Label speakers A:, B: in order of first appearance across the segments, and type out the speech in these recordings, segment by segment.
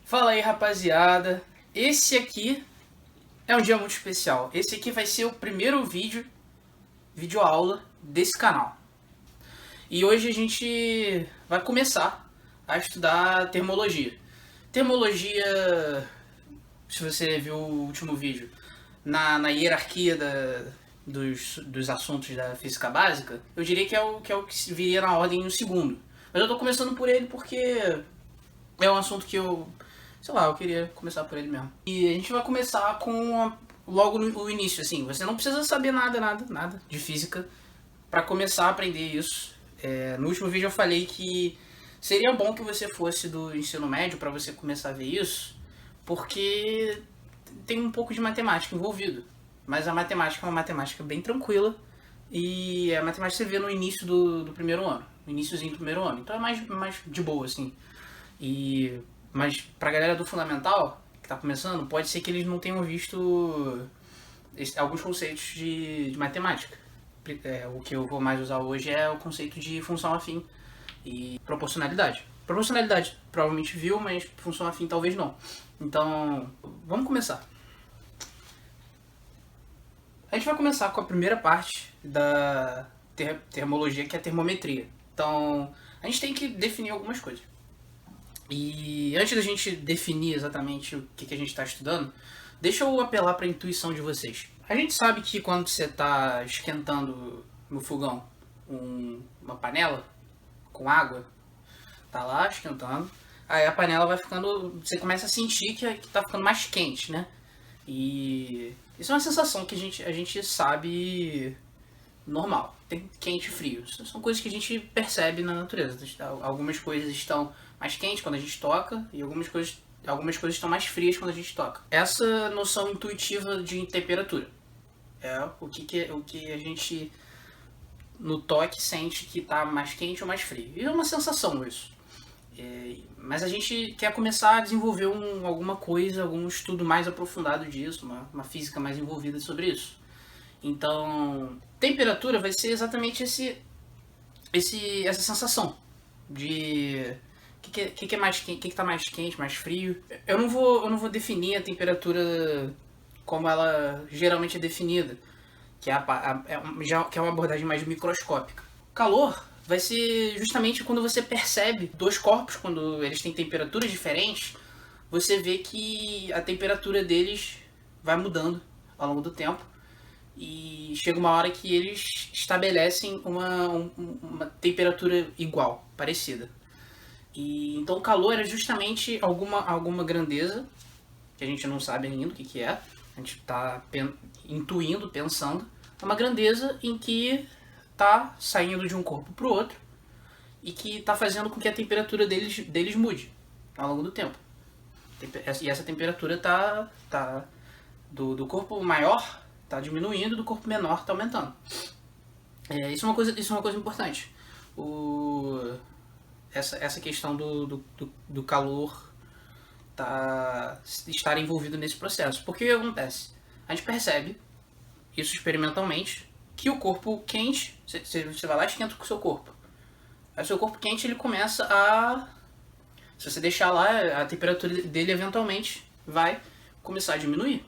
A: Fala aí, rapaziada. Esse aqui é um dia muito especial. Esse aqui vai ser o primeiro vídeo aula desse canal. E hoje a gente vai começar a estudar termologia. Termologia, se você viu o último vídeo, na hierarquia dos assuntos da física básica, eu diria que é o que viria na ordem no segundo. Mas eu tô começando por ele porque é um assunto que sei lá, eu queria começar por ele mesmo. E a gente vai começar logo no início, assim. Você não precisa saber nada de física para começar a aprender isso. No último vídeo eu falei que seria bom que você fosse do ensino médio para você começar a ver isso, porque tem um pouco de matemática envolvido. Mas a matemática é uma matemática bem tranquila e a matemática você vê no início do primeiro ano, no iníciozinho do primeiro ano. Então é mais de boa, assim. Mas pra galera do fundamental, que tá começando, pode ser que eles não tenham visto alguns conceitos de matemática. O que eu vou mais usar hoje é o conceito de função afim e proporcionalidade. Proporcionalidade provavelmente viu, mas função afim talvez não. Então, vamos começar. A gente vai começar com a primeira parte da termologia, que é a termometria. Então, a gente tem que definir algumas coisas. E antes da gente definir exatamente o que a gente está estudando, deixa eu apelar para a intuição de vocês. A gente sabe que quando você está esquentando no fogão uma panela com água, tá lá esquentando, aí a panela vai ficando, você começa a sentir que está ficando mais quente, né? E isso é uma sensação que a gente sabe normal. Tem quente e frio. São coisas que a gente percebe na natureza. Algumas coisas estão mais quentes quando a gente toca e algumas coisas estão mais frias quando a gente toca. Essa noção intuitiva de temperatura é o que a gente no toque sente que está mais quente ou mais frio. E é uma sensação isso. Mas a gente quer começar a desenvolver alguma coisa, algum estudo mais aprofundado disso, uma física mais envolvida sobre isso. Então, temperatura vai ser exatamente essa sensação de o que é mais quente, o que está mais quente, mais frio. Eu não vou definir a temperatura como ela geralmente é definida, que é uma abordagem mais microscópica. Calor vai ser justamente quando você percebe dois corpos, quando eles têm temperaturas diferentes, você vê que a temperatura deles vai mudando ao longo do tempo. E chega uma hora que eles estabelecem uma temperatura igual, parecida. E então o calor era justamente alguma grandeza, que a gente não sabe ainda o que é, a gente está intuindo, pensando, é uma grandeza em que está saindo de um corpo para o outro e que está fazendo com que a temperatura deles mude ao longo do tempo. E essa temperatura tá do corpo maior está diminuindo, do corpo menor está aumentando. Isso é uma coisa importante. Essa questão do calor estar envolvido nesse processo. Porque o que acontece? A gente percebe, isso experimentalmente, que o corpo quente, você vai lá e esquenta com o seu corpo. Aí o seu corpo quente ele começa se você deixar lá, a temperatura dele eventualmente vai começar a diminuir.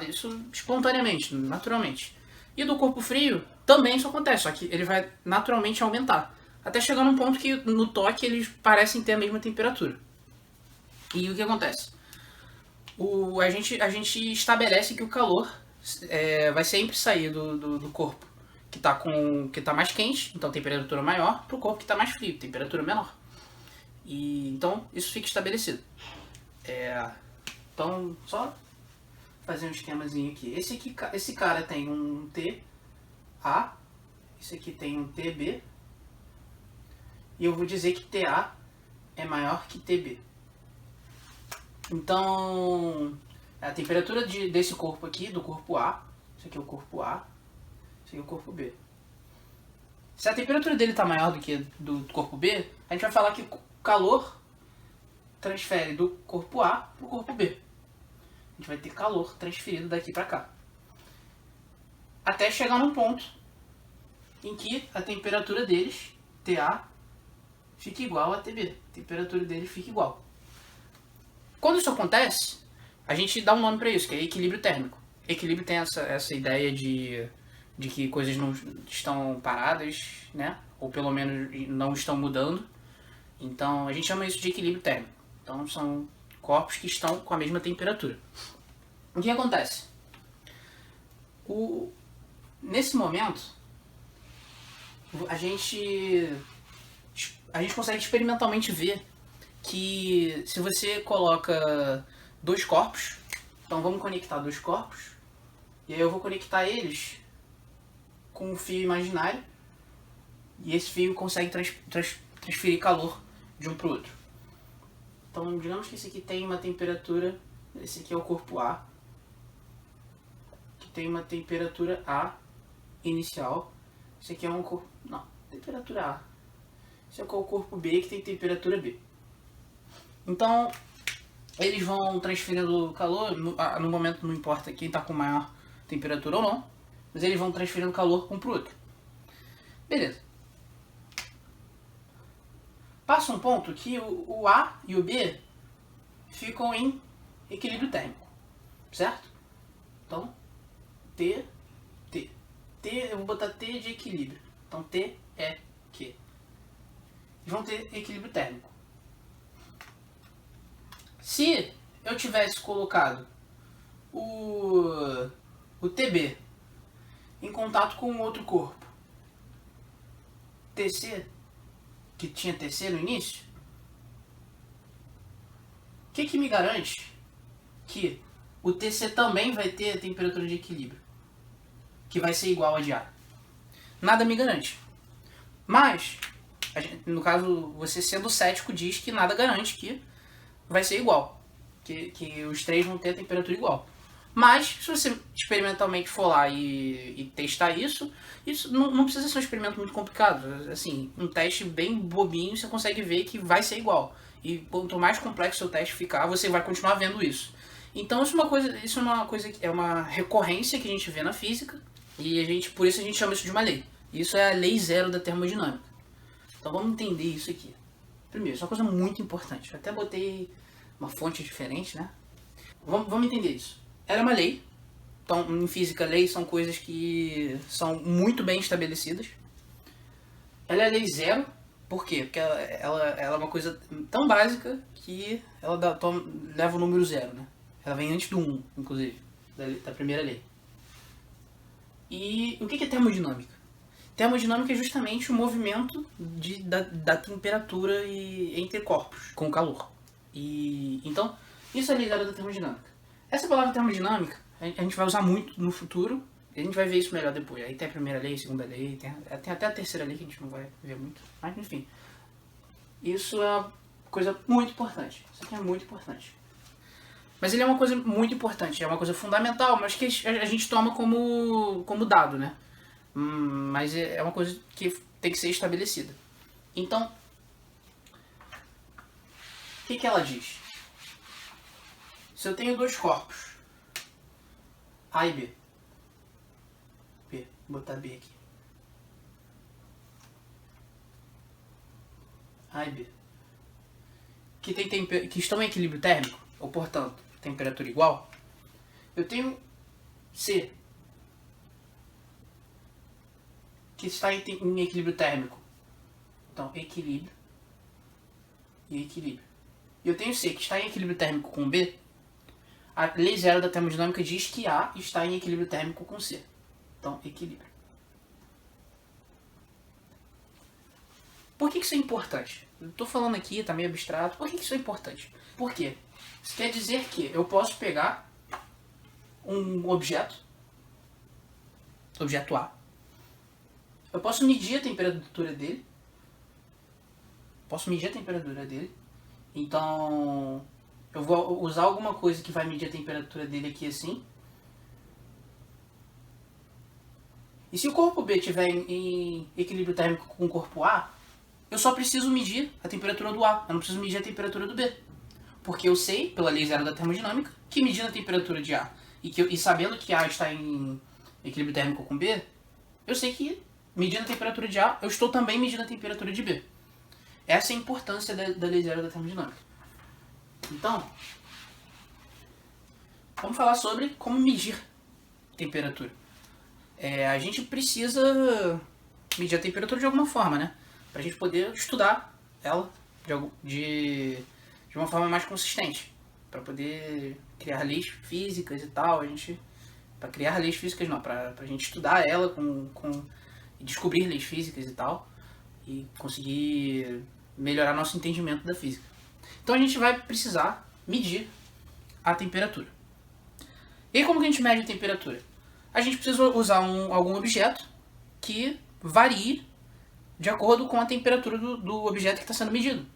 A: Isso espontaneamente, naturalmente. E do corpo frio também isso acontece, só que ele vai naturalmente aumentar. Até chegar num ponto que no toque eles parecem ter a mesma temperatura. E o que acontece? A gente estabelece que o calor vai sempre sair do corpo que tá mais quente, então temperatura maior, para o corpo que está mais frio, temperatura menor. Então isso fica estabelecido. Então só fazer um esquemazinho aqui. Esse cara tem um TA, esse aqui tem um TB, e eu vou dizer que TA é maior que TB. Então, a temperatura desse corpo aqui, do corpo A, esse aqui é o corpo A, esse aqui é o corpo B. Se a temperatura dele está maior do que do corpo B, a gente vai falar que o calor transfere do corpo A para o corpo B. A gente vai ter calor transferido daqui para cá. Até chegar num ponto em que a temperatura deles, TA, fica igual a TB. A temperatura deles fica igual. Quando isso acontece, a gente dá um nome para isso, que é equilíbrio térmico. Equilíbrio tem essa ideia de que coisas não estão paradas, né? Ou pelo menos não estão mudando. Então a gente chama isso de equilíbrio térmico. Então são corpos que estão com a mesma temperatura. O que acontece? Nesse momento, a gente consegue experimentalmente ver que se você coloca dois corpos, então vamos conectar dois corpos, e aí eu vou conectar eles com um fio imaginário, e esse fio consegue transferir calor de um para o outro. Então, digamos que esse aqui tem uma temperatura, esse aqui é o corpo A, que tem uma temperatura A inicial. Esse aqui é um corpo, não, temperatura A. Esse aqui é o corpo B, que tem temperatura B. Então, eles vão transferindo calor, no momento não importa quem está com maior temperatura ou não, mas eles vão transferindo calor um para o outro. Beleza. Passa um ponto que o A e o B ficam em equilíbrio térmico, certo? Então, T, eu vou botar T de equilíbrio. Então, T é Q. Eles vão ter equilíbrio térmico. Se eu tivesse colocado o TB em contato com outro corpo, TC, que tinha TC no início, o que me garante que o TC também vai ter a temperatura de equilíbrio, que vai ser igual a de A? Nada me garante. Mas, no caso, você sendo cético diz que nada garante que vai ser igual, que os três vão ter a temperatura igual. Mas, se você experimentalmente for lá e testar isso não precisa ser um experimento muito complicado. Assim, um teste bem bobinho, você consegue ver que vai ser igual. E quanto mais complexo o seu teste ficar, você vai continuar vendo isso. Então, isso é uma recorrência que a gente vê na física, e por isso a gente chama isso de uma lei. Isso é a lei zero da termodinâmica. Então, vamos entender isso aqui. Primeiro, isso é uma coisa muito importante. Eu até botei uma fonte diferente, né? Vamos entender isso. Ela é uma lei. Então, em física, leis são coisas que são muito bem estabelecidas. Ela é lei zero. Por quê? Porque ela é uma coisa tão básica que ela leva o número zero, né? Ela vem antes do 1, inclusive, da primeira lei. E o que é termodinâmica? Termodinâmica é justamente o movimento da temperatura entre corpos, com calor. Então, isso é a lei zero da termodinâmica. Essa palavra termodinâmica, a gente vai usar muito no futuro, e a gente vai ver isso melhor depois. Aí tem a primeira lei, a segunda lei, tem até a terceira lei que a gente não vai ver muito. Mas, enfim, isso é uma coisa muito importante. Isso aqui é muito importante. Mas ele é uma coisa muito importante, é uma coisa fundamental, mas que a gente toma como dado, né? Mas é uma coisa que tem que ser estabelecida. Então, o que ela diz? Se eu tenho dois corpos, A e B. Vou botar B aqui. A e B. Que estão em equilíbrio térmico, ou portanto, temperatura igual. Eu tenho C, que está em equilíbrio térmico. Então, equilíbrio e equilíbrio. E eu tenho C, que está em equilíbrio térmico com B. A lei zero da termodinâmica diz que A está em equilíbrio térmico com C. Então, equilíbrio. Por que isso é importante? Eu estou falando aqui, está meio abstrato. Por que isso é importante? Por quê? Isso quer dizer que eu posso pegar um objeto A. Eu posso medir a temperatura dele. Então, eu vou usar alguma coisa que vai medir a temperatura dele aqui assim. E se o corpo B estiver em equilíbrio térmico com o corpo A, eu só preciso medir a temperatura do A. Eu não preciso medir a temperatura do B. Porque eu sei, pela lei zero da termodinâmica, que medindo a temperatura de A e sabendo que A está em equilíbrio térmico com B, eu sei que medindo a temperatura de A, eu estou também medindo a temperatura de B. Essa é a importância da lei zero da termodinâmica. Então, Vamos falar sobre como medir temperatura. A gente precisa medir a temperatura de alguma forma, né? Pra gente poder estudar ela de uma forma mais consistente. Pra poder criar leis físicas e tal. Pra criar leis físicas não, pra gente estudar ela e descobrir leis físicas e tal. E conseguir melhorar nosso entendimento da física. Então a gente vai precisar medir a temperatura. E aí, como que a gente mede a temperatura? A gente precisa usar algum objeto que varie de acordo com a temperatura do objeto que está sendo medido.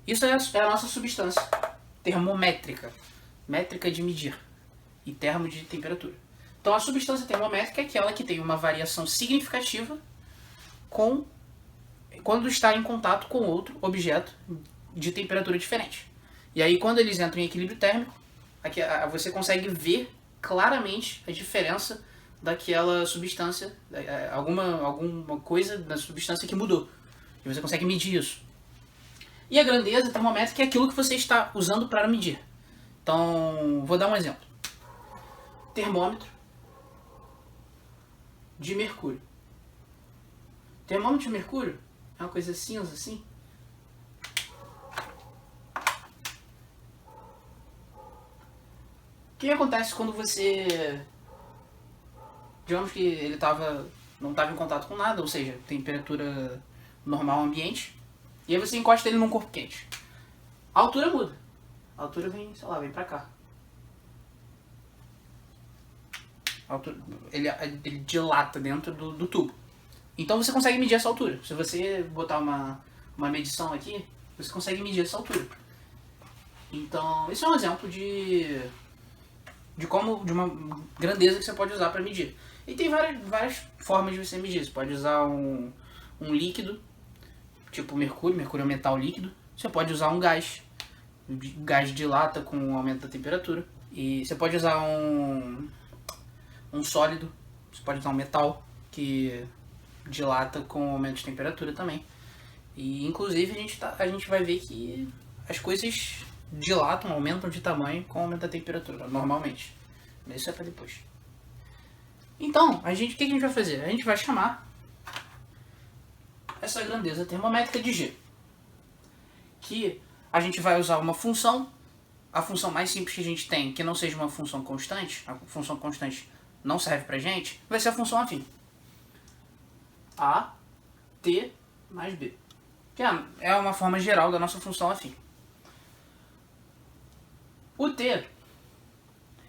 A: Isso é a nossa substância termométrica, métrica de medir, e termo de temperatura. Então a substância termométrica é aquela que tem uma variação significativa quando está em contato com outro objeto de temperatura diferente. E aí quando eles entram em equilíbrio térmico, você consegue ver claramente a diferença daquela substância, alguma coisa da substância que mudou. E você consegue medir isso. E a grandeza termométrica é aquilo que você está usando para medir. Então, vou dar um exemplo. Termômetro de mercúrio. Termômetro de mercúrio é uma coisa cinza assim. O que acontece quando você... Digamos que ele não estava em contato com nada, ou seja, temperatura normal ambiente. E aí você encosta ele num corpo quente. A altura muda. A altura vem, sei lá, vem pra cá. A altura, ele dilata dentro do tubo. Então você consegue medir essa altura. Se você botar uma medição aqui, você consegue medir essa altura. Então, isso é um exemplo de uma grandeza que você pode usar para medir. E tem várias formas de você medir. Você pode usar um líquido, tipo mercúrio é um metal líquido. Você pode usar um gás. O gás dilata com o aumento da temperatura. E você pode usar um sólido. Você pode usar um metal que dilata com o aumento de temperatura também. E inclusive a gente vai ver que as coisas dilatam, aumentam de tamanho com o aumento da temperatura, normalmente. Mas isso é para depois. Então, o que a gente vai fazer? A gente vai chamar essa grandeza termométrica de G. Que a gente vai usar uma função, a função mais simples que a gente tem, que não seja uma função constante, a função constante não serve pra gente, vai ser a função afim. A, T mais B. Que é uma forma geral da nossa função afim. O T,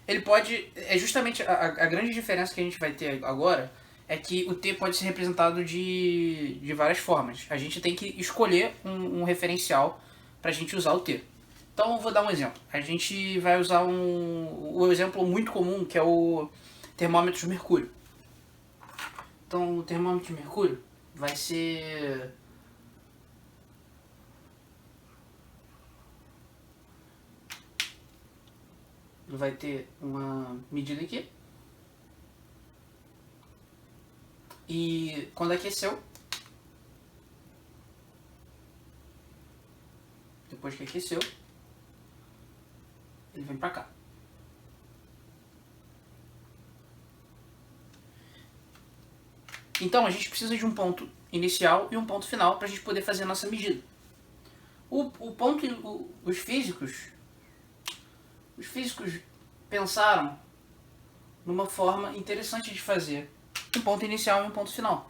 A: ele pode... É justamente a grande diferença que a gente vai ter agora é que o T pode ser representado de várias formas. A gente tem que escolher um referencial pra gente usar o T. Então eu vou dar um exemplo. A gente vai usar o exemplo muito comum, que é o termômetro de mercúrio. Então o termômetro de mercúrio vai ser... Ele vai ter uma medida aqui. E quando aqueceu, depois que aqueceu, ele vem pra cá. Então a gente precisa de um ponto inicial e um ponto final pra gente poder fazer a nossa medida. Os físicos pensaram numa forma interessante de fazer um ponto inicial e um ponto final.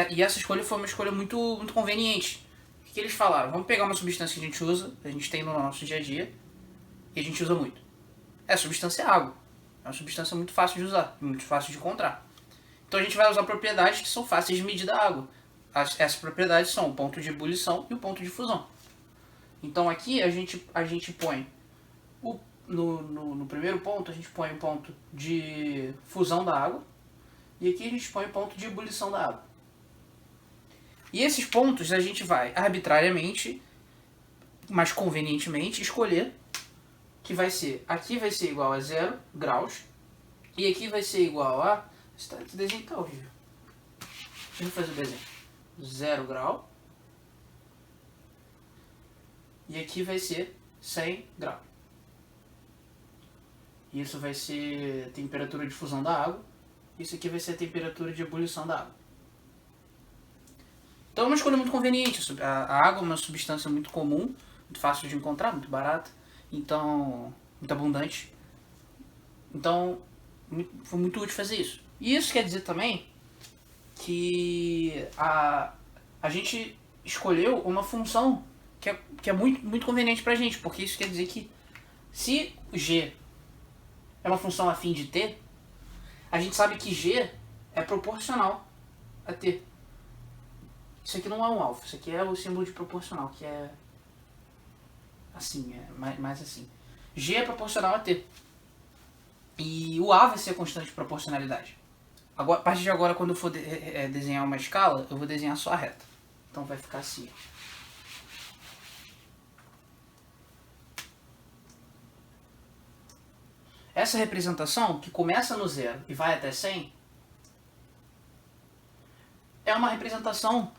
A: E essa escolha foi uma escolha muito, muito conveniente. O que eles falaram? Vamos pegar uma substância que a gente usa, a gente tem no nosso dia a dia, e a gente usa muito. A substância é água. É uma substância muito fácil de usar, muito fácil de encontrar. Então a gente vai usar propriedades que são fáceis de medir da água. Essas propriedades são o ponto de ebulição e o ponto de fusão. Então aqui a gente põe no primeiro ponto, a gente põe o ponto de fusão da água. E aqui a gente põe o ponto de ebulição da água. E esses pontos a gente vai arbitrariamente, mas convenientemente, escolher que vai ser... Aqui vai ser igual a 0 graus. E aqui vai ser igual a... Esse desenho tá horrível. Deixa eu fazer o desenho. 0 grau. E aqui vai ser 100 graus. Isso vai ser a temperatura de fusão da água. Isso aqui vai ser a temperatura de ebulição da água. Então é uma escolha muito conveniente. A água é uma substância muito comum, muito fácil de encontrar, muito barata, então muito abundante. Então foi muito útil fazer isso. E isso quer dizer também que a gente escolheu uma função que é muito conveniente pra gente, porque isso quer dizer que se G é uma função afim de T, a gente sabe que G é proporcional a T. Isso aqui não é um alfa, isso aqui é o símbolo de proporcional, que é assim, é mais assim. G é proporcional a T. E o A vai ser a constante de proporcionalidade. Agora, a partir de agora, quando eu for desenhar uma escala, eu vou desenhar só a reta. Então vai ficar assim. Essa representação, que começa no 0 e vai até 100, é uma representação,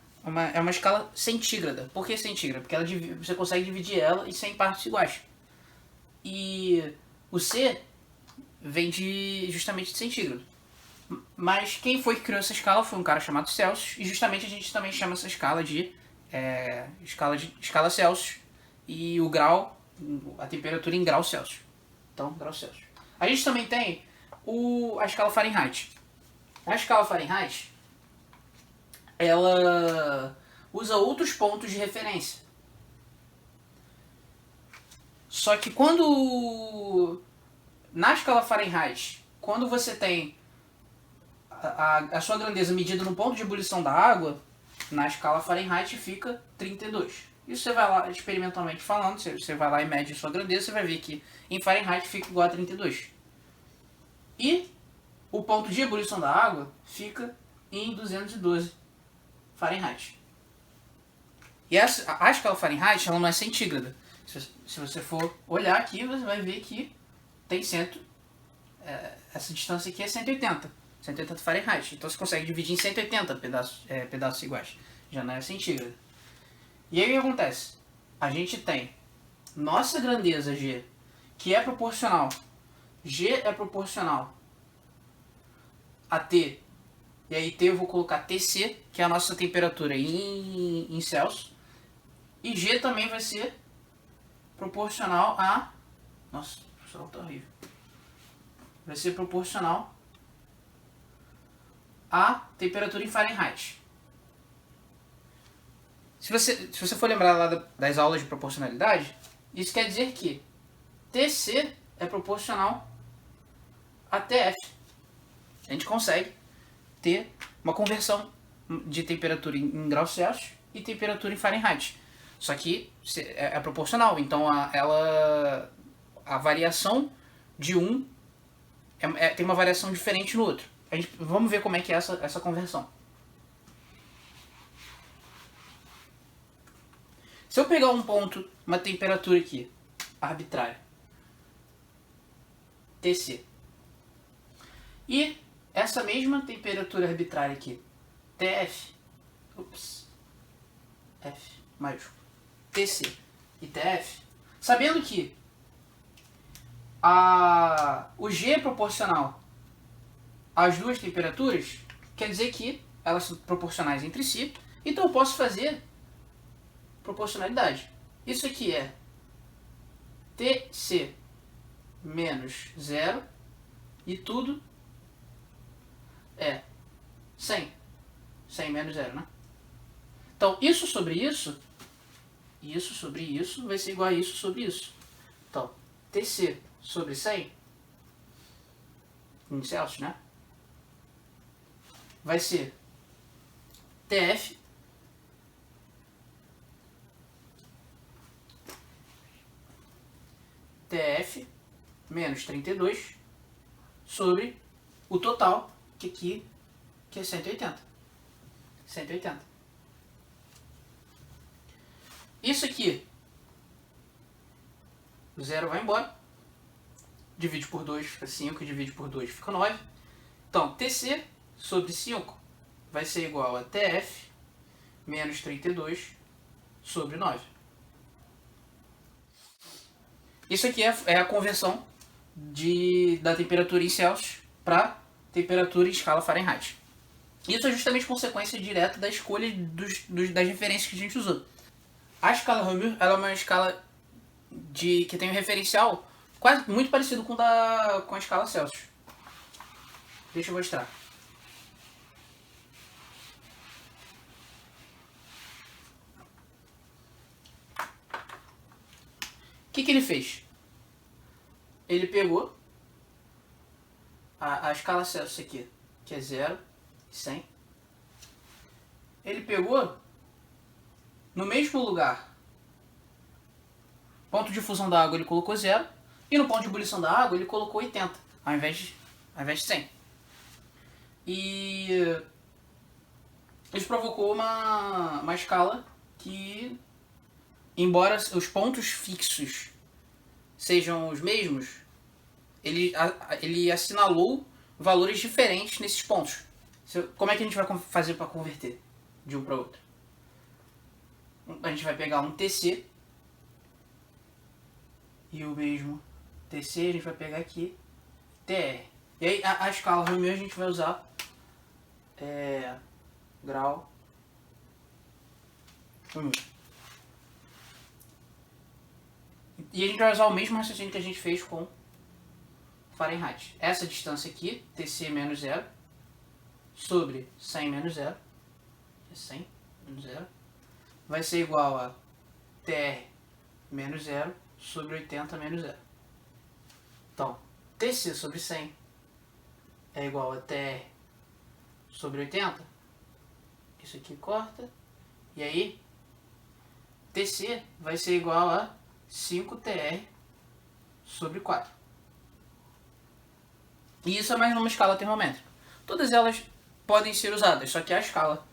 A: é uma escala centígrada. Por que centígrada? Porque você consegue dividir ela em 100 partes iguais. E o C vem justamente de centígrado. Mas quem foi que criou essa escala foi um cara chamado Celsius, e justamente a gente também chama essa escala de escala Celsius, e o grau, a temperatura em grau Celsius. Então, grau Celsius. A gente também tem a escala Fahrenheit. A escala Fahrenheit, ela usa outros pontos de referência. Só que na escala Fahrenheit, quando você tem a sua grandeza medida no ponto de ebulição da água, na escala Fahrenheit fica 32. Isso você vai lá, experimentalmente falando, você vai lá e mede a sua grandeza, você vai ver que em Fahrenheit fica igual a 32. E o ponto de ebulição da água fica em 212 Fahrenheit. E a escala Fahrenheit ela não é centígrada. Se você for olhar aqui, você vai ver que tem essa distância aqui é 180. 180 Fahrenheit. Então você consegue dividir em 180 pedaços iguais. Já não é centígrado. E aí o que acontece? A gente tem nossa grandeza G, que é proporcional. G é proporcional a T. E aí T eu vou colocar TC, que é a nossa temperatura em Celsius. E G também vai ser proporcional a... Nossa, o sol tá horrível. Vai ser proporcional a temperatura em Fahrenheit. Se você for lembrar lá das aulas de proporcionalidade, isso quer dizer que TC é proporcional a TF. A gente consegue ter uma conversão de temperatura em graus Celsius e temperatura em Fahrenheit. Só que é proporcional, então a variação de um tem uma variação diferente no outro. Vamos ver como é que é essa conversão. Se eu pegar um ponto, uma temperatura aqui, arbitrária, TC, e essa mesma temperatura arbitrária aqui, TF, F maiúsculo, TC e TF, sabendo que o G é proporcional às duas temperaturas, quer dizer que elas são proporcionais entre si, então eu posso fazer proporcionalidade. Isso aqui é TC menos 0 e tudo é 100. 100 menos 0, né? Então, isso sobre isso vai ser igual a isso sobre isso. Então, TC sobre 100, em Celsius, né? Vai ser TF menos 32 sobre o total, que aqui é 180. 180. Isso aqui, o 0 vai embora, divide por 2 fica 5, divide por 2 fica 9. Então, TC sobre 5 vai ser igual a TF menos 32 sobre 9. Isso aqui é a conversão da temperatura em Celsius para temperatura em escala Fahrenheit. Isso é justamente consequência direta da escolha das referências que a gente usou. A escala Réaumur ela é uma escala que tem um referencial quase muito parecido com a escala Celsius. Deixa eu mostrar. O que ele fez? Ele pegou a escala Celsius aqui, que é 0 e 100. Ele pegou no mesmo lugar, ponto de fusão da água ele colocou 0, e no ponto de ebulição da água ele colocou 80, ao invés de 100. E isso provocou uma escala que, embora os pontos fixos sejam os mesmos, ele assinalou valores diferentes nesses pontos. Como é que a gente vai fazer para converter de um para outro? A gente vai pegar um TC e o mesmo TC a gente vai pegar aqui TR. E aí a escala Réaumur a gente vai usar grau Réaumur. E a gente vai usar o mesmo raciocínio que a gente fez com Fahrenheit. Essa distância aqui, TC menos 0, sobre 100 menos 0, que é 100 menos 0, vai ser igual a TR menos 0 sobre 80 menos 0. Então, TC sobre 100 é igual a TR sobre 80. Isso aqui corta. E aí, TC vai ser igual a 5TR sobre 4. E isso é mais numa escala termométrica. Todas elas podem ser usadas, só que a escala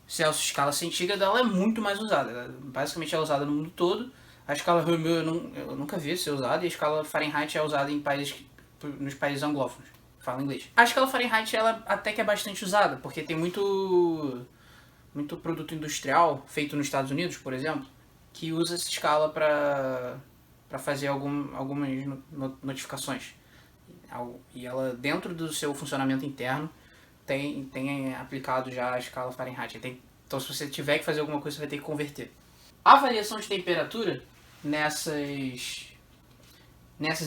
A: Celsius, escala centígrada, ela é muito mais usada. Basicamente é usada no mundo todo. A escala Réaumur eu nunca vi ser usada, e a escala Fahrenheit é usada nos países anglófonos, que falam inglês. A escala Fahrenheit ela até que é bastante usada, porque tem muito produto industrial feito nos Estados Unidos, por exemplo, que usa essa escala para fazer algumas notificações. E ela, dentro do seu funcionamento interno, tem aplicado já a escala Fahrenheit. Então, se você tiver que fazer alguma coisa, você vai ter que converter. A variação de temperatura nessas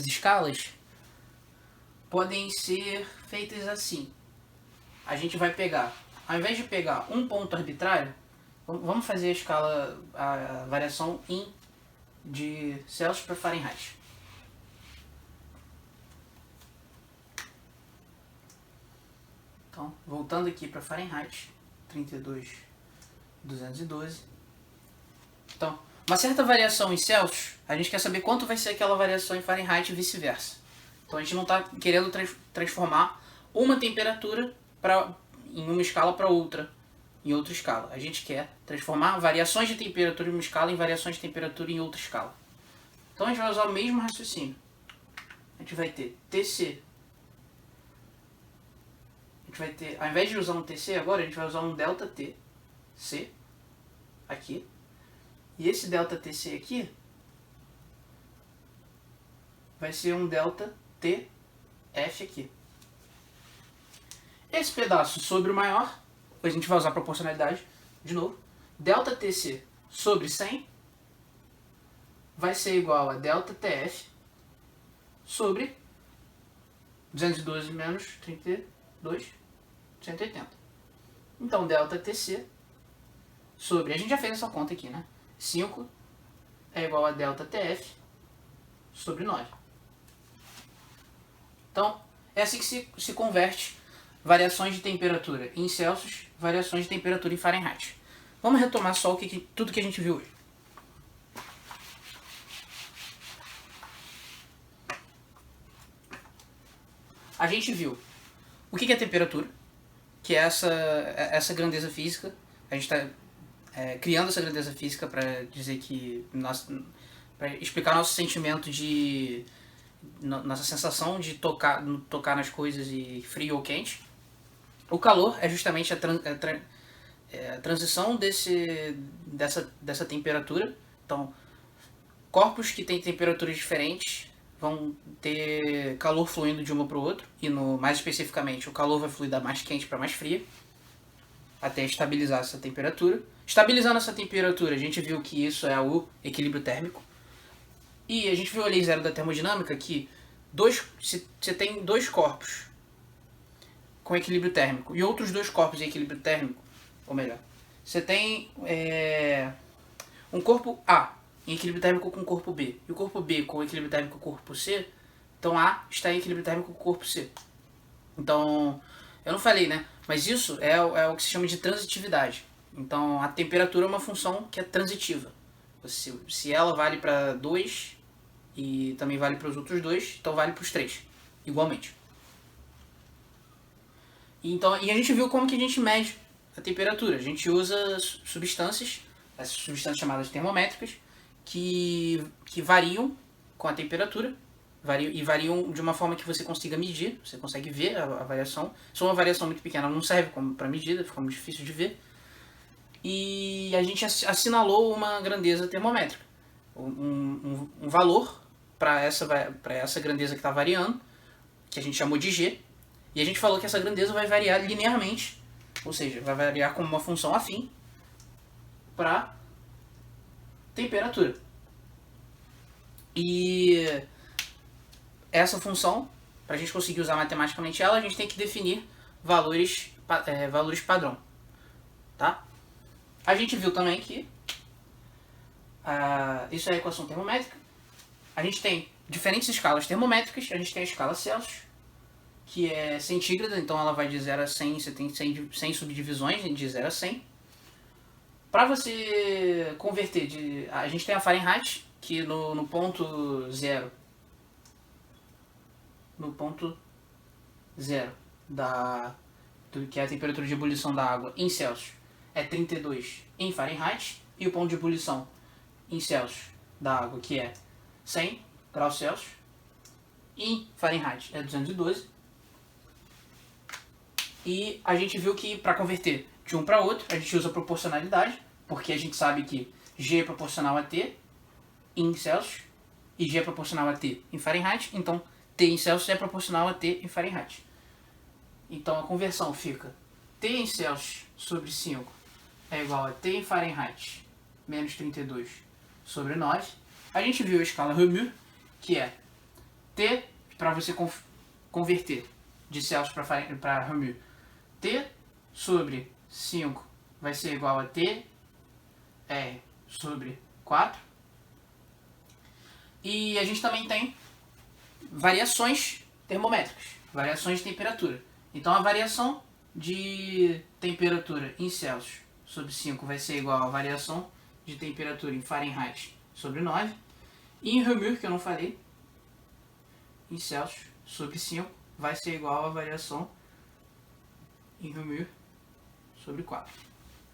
A: escalas podem ser feitas assim. A gente vai pegar, ao invés de pegar um ponto arbitrário, vamos fazer a variação de Celsius para Fahrenheit. Então, voltando aqui para Fahrenheit, 32.212. Então, uma certa variação em Celsius, a gente quer saber quanto vai ser aquela variação em Fahrenheit e vice-versa. Então a gente não está querendo transformar uma temperatura em uma escala para outra, em outra escala. A gente quer transformar variações de temperatura em uma escala em variações de temperatura em outra escala. Então a gente vai usar o mesmo raciocínio. A gente vai ter TC. A gente vai ter, ao invés de usar um TC agora, a gente vai usar um ΔT C aqui. E esse ΔTC aqui vai ser um ΔTF aqui. Esse pedaço sobre o maior, a gente vai usar a proporcionalidade de novo. ΔTC sobre 100 vai ser igual a ΔTF sobre 212 menos 32, 180. Então, ΔTC sobre, a gente já fez essa conta aqui, né? 5 é igual a ΔTF sobre 9. Então, é assim que se converte variações de temperatura em Celsius, variações de temperatura em Fahrenheit. Vamos retomar só tudo que a gente viu hoje. A gente viu o que é temperatura, que é essa grandeza física. A gente está criando essa grandeza física para dizer que para explicar nosso sentimento nossa sensação de tocar nas coisas e frio ou quente. O calor é justamente a transição dessa temperatura. Então, corpos que têm temperaturas diferentes vão ter calor fluindo de uma para o outro, e mais especificamente o calor vai fluir da mais quente para mais fria, até estabilizar essa temperatura. Estabilizando essa temperatura, a gente viu que isso é o equilíbrio térmico. E a gente viu a lei zero da termodinâmica que se você tem dois corpos com equilíbrio térmico e outros dois corpos em equilíbrio térmico, ou melhor, você tem um corpo A em equilíbrio térmico com o corpo B e o corpo B com equilíbrio térmico com o corpo C, então A está em equilíbrio térmico com o corpo C. Então, eu não falei, né? Mas isso é o que se chama de transitividade. Então, a temperatura é uma função que é transitiva. Se ela vale para 2 e também vale para os outros dois, então vale para os três, igualmente. Então, e a gente viu como que a gente mede a temperatura. A gente usa substâncias, essas substâncias chamadas termométricas, que variam com a temperatura, variam de uma forma que você consiga medir, você consegue ver a variação. Se é uma variação muito pequena, não serve para medida, fica muito difícil de ver. E a gente assinalou uma grandeza termométrica, um valor para essa grandeza que está variando, que a gente chamou de G, e a gente falou que essa grandeza vai variar linearmente, ou seja, vai variar como uma função afim para temperatura. E essa função, para a gente conseguir usar matematicamente ela, a gente tem que definir valores padrão. Tá? A gente viu também que isso é a equação termométrica. A gente tem diferentes escalas termométricas. A gente tem a escala Celsius, que é centígrada, então ela vai de 0 a 100, você tem 100 subdivisões de 0 a 100. Para você converter a gente tem a Fahrenheit, que no ponto zero, que é a temperatura de ebulição da água em Celsius, é 32 em Fahrenheit, e o ponto de ebulição em Celsius da água, que é 100 graus Celsius, em Fahrenheit é 212. E a gente viu que para converter de um para outro, a gente usa proporcionalidade, porque a gente sabe que G é proporcional a T em Celsius e G é proporcional a T em Fahrenheit, então T em Celsius é proporcional a T em Fahrenheit. Então a conversão fica T em Celsius sobre 5 é igual a T em Fahrenheit menos 32 sobre 9. A gente viu a escala Réaumur, que é T, para você converter de Celsius para Réaumur, T sobre 5 vai ser igual a T R sobre 4. E a gente também tem variações termométricas, variações de temperatura. Então a variação de temperatura em Celsius sobre 5 vai ser igual a variação de temperatura em Fahrenheit sobre 9. E em Réaumur, que eu não falei, em Celsius sobre 5 vai ser igual a variação em Réaumur sobre 4.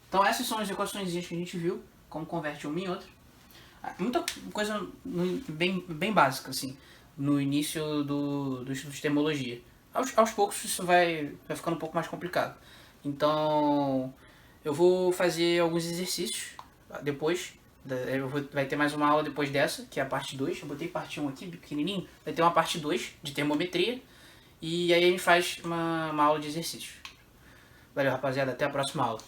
A: Então essas são as equações que a gente viu, como converte uma em outra. Muita coisa bem básica, assim, no início do estudo de termologia. Aos poucos isso vai ficando um pouco mais complicado. Então eu vou fazer alguns exercícios depois. Vai ter mais uma aula depois dessa, que é a parte 2. Eu botei parte 1 aqui, pequenininho. Vai ter uma parte 2 de termometria. E aí a gente faz uma aula de exercícios. Valeu, rapaziada. Até a próxima aula.